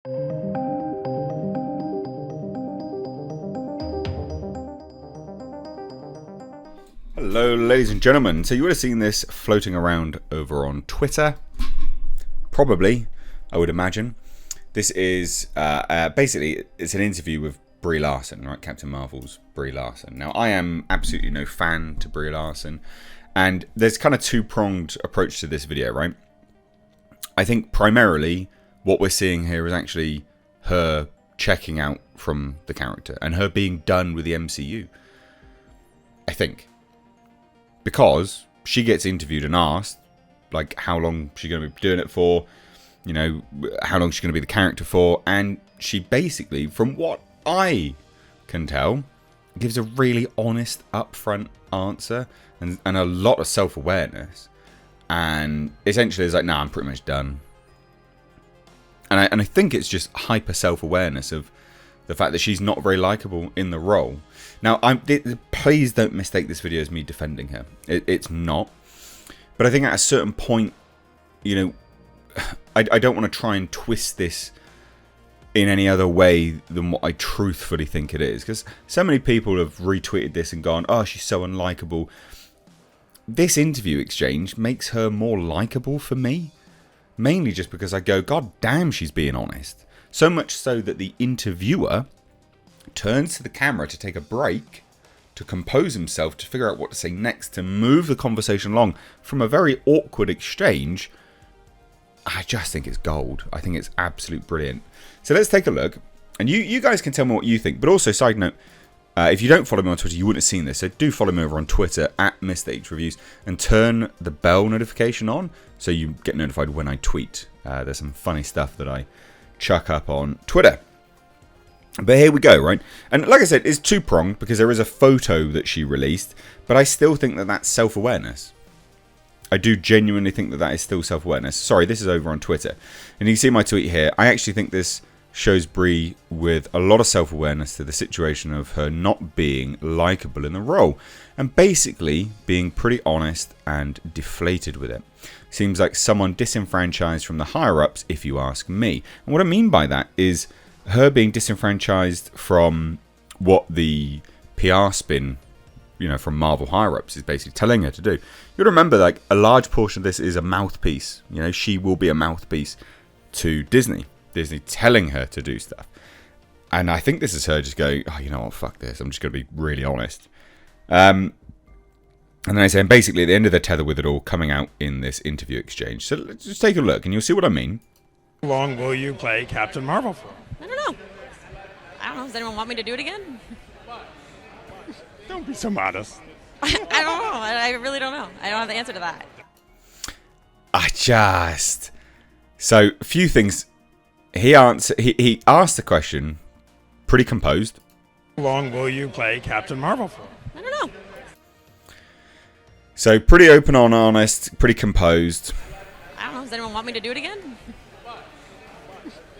Hello, ladies and gentlemen. So you would have seen this floating around over on Twitter. Probably, I would imagine. This is basically, it's an interview with Brie Larson, right? Captain Marvel's Brie Larson. Now, I am absolutely no fan to Brie Larson. And there's kind of two-pronged approach to this video, right? I think primarily what we're seeing here is actually her checking out from the character and her being done with the MCU. I think. Because she gets interviewed and asked, like, how long she's going to be doing it for, you know, how long she's going to be the character for, and she basically, from what I can tell, gives a really honest, upfront answer and a lot of self-awareness, and essentially is like, nah, I'm pretty much done. And I think it's just hyper self-awareness of the fact that she's not very likable in the role. Now, please don't mistake this video as me defending her. It's not. But I think at a certain point, you know, I don't want to try and twist this in any other way than what I truthfully think it is. Because so many people have retweeted this and gone, oh, she's so unlikable. This interview exchange makes her more likable for me. Mainly just because I go, God damn, she's being honest. So much so that the interviewer turns to the camera to take a break, to compose himself, to figure out what to say next, to move the conversation along from a very awkward exchange. I just think it's gold. I think it's absolute brilliant. So let's take a look. And you guys can tell me what you think. But also, side note, if you don't follow me on Twitter, you wouldn't have seen this. So do follow me over on Twitter at MrH and turn the bell notification on so you get notified when I tweet. There's some funny stuff that I chuck up on Twitter. But here we go, right? And like I said, it's two-pronged because there is a photo that she released, but I still think that that's self-awareness. I do genuinely think that that is still self-awareness. Sorry, this is over on Twitter. And you can see my tweet here. I actually think this shows Brie with a lot of self-awareness to the situation of her not being likable in the role. And basically being pretty honest and deflated with it. Seems like someone disenfranchised from the higher-ups, if you ask me. And what I mean by that is her being disenfranchised from what the PR spin, you know, from Marvel higher-ups is basically telling her to do. You'll remember, like, a large portion of this is a mouthpiece. You know, she will be a mouthpiece to Disney. Disney telling her to do stuff. And I think this is her just going, oh, you know what, fuck this. I'm just going to be really honest. And then I say, and basically at the end of the tether with it all coming out in this interview exchange. So let's just take a look and you'll see what I mean. How long will you play Captain Marvel for? I don't know. Does anyone want me to do it again? Don't be so modest. I don't know. I really don't know. I don't have the answer to that. So, a few things. He asked the question pretty composed. How long will you play Captain Marvel for? I don't know. So, pretty open on honest, pretty composed. Does anyone want me to do it again?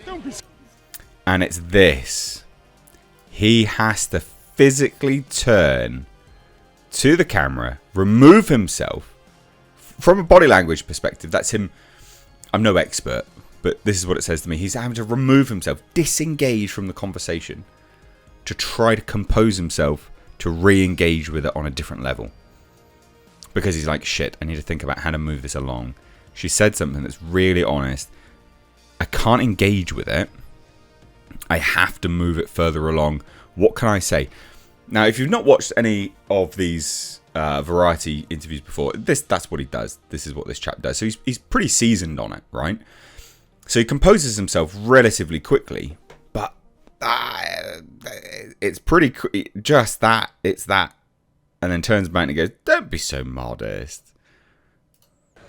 Don't be so... And it's this. He has to physically turn to the camera, remove himself. From a body language perspective, that's him. I'm no expert, but this is what it says to me. He's having to remove himself, disengage from the conversation to try to compose himself to re-engage with it on a different level. Because he's like, shit, I need to think about how to move this along. She said something that's really honest. I can't engage with it. I have to move it further along. What can I say? Now, if you've not watched any of these variety interviews before, that's what he does. This is what this chap does. So he's pretty seasoned on it, right? So he composes himself relatively quickly, but it's pretty just that. It's that. And then turns back and goes, don't be so modest.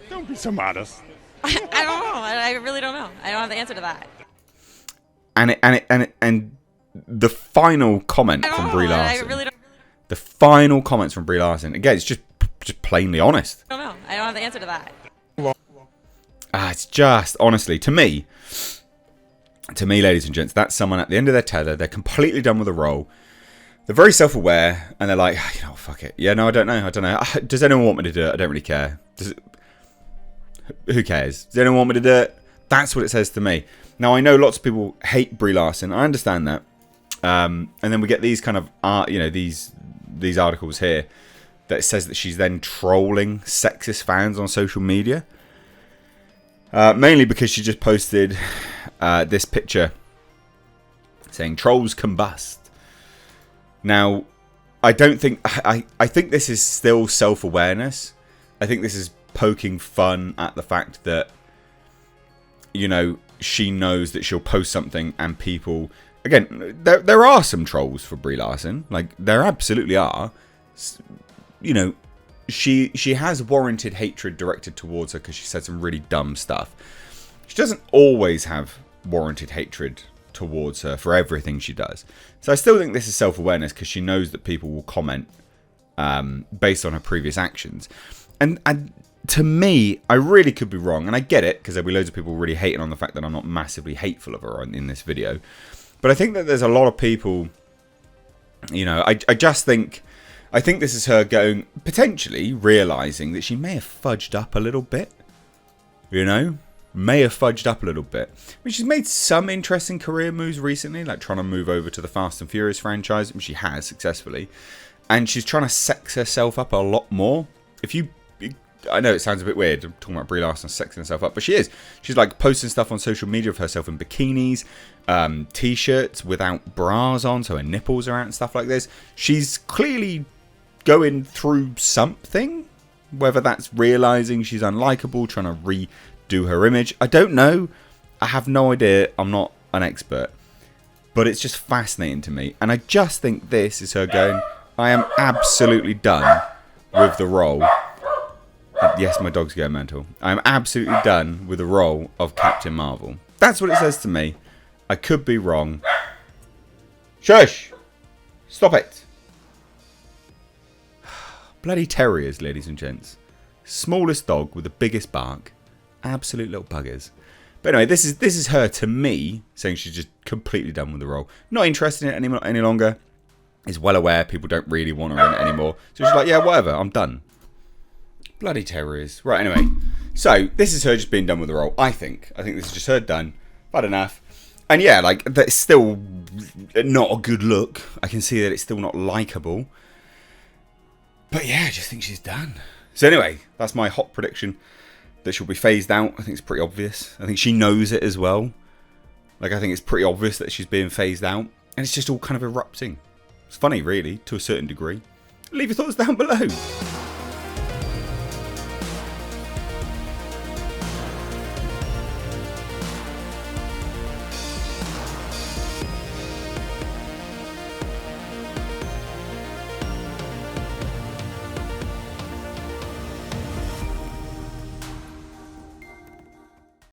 Don't be so modest. I don't know. I really don't know. I don't have the answer to that. And the final comment from Brie Larson. I really don't. The final comments from Brie Larson. Again, it's just plainly honest. I don't know. I don't have the answer to that. It's just, honestly, to me, ladies and gents, that's someone at the end of their tether. They're completely done with the role. They're very self-aware, and they're like, you know, fuck it. Yeah, no, I don't know. Does anyone want me to do it? I don't really care. Who cares? Does anyone want me to do it? That's what it says to me. Now, I know lots of people hate Brie Larson. I understand that. And then we get these kind of, these articles here that says that she's then trolling sexist fans on social media. Mainly because she just posted this picture saying trolls combust. Now, I don't think... I think this is still self-awareness. I think this is poking fun at the fact that, you know, she knows that she'll post something and people... Again, there are some trolls for Brie Larson. Like, there absolutely are. You know, she has warranted hatred directed towards her because she said some really dumb stuff. She doesn't always have warranted hatred towards her for everything she does. So I still think this is self-awareness because she knows that people will comment based on her previous actions. And to me, I really could be wrong. And I get it because there'll be loads of people really hating on the fact that I'm not massively hateful of her in this video. But I think that there's a lot of people, you know, I think this is her going, potentially realising that she may have fudged up a little bit. You know? May have fudged up a little bit. I mean, she's made some interesting career moves recently, like trying to move over to the Fast and Furious franchise, which she has successfully. And she's trying to sex herself up a lot more. I know it sounds a bit weird, I'm talking about Brie Larson sexing herself up, but she is. She's like posting stuff on social media of herself in bikinis, t-shirts without bras on, so her nipples are out and stuff like this. She's clearly going through something, whether that's realising she's unlikable, trying to redo her image. I don't know. I have no idea. I'm not an expert. But it's just fascinating to me. And I just think this is her going, I am absolutely done with the role. Yes, my dog's going mental. I'm absolutely done with the role of Captain Marvel. That's what it says to me. I could be wrong. Shush! Stop it! Bloody terriers, ladies and gents. Smallest dog with the biggest bark. Absolute little buggers. But anyway, this is her to me saying she's just completely done with the role. Not interested in it any longer. Is well aware people don't really want her in it anymore. So she's like, yeah, whatever, I'm done. Bloody terriers. Right, anyway. So, this is her just being done with the role, I think. I think this is just her done. Bad enough. And yeah, like, that's still not a good look. I can see that it's still not likeable. But yeah, I just think she's done. So anyway, that's my hot prediction. That she'll be phased out. I think it's pretty obvious. I think she knows it as well. Like, I think it's pretty obvious that she's being phased out. And it's just all kind of erupting. It's funny, really, to a certain degree. Leave your thoughts down below.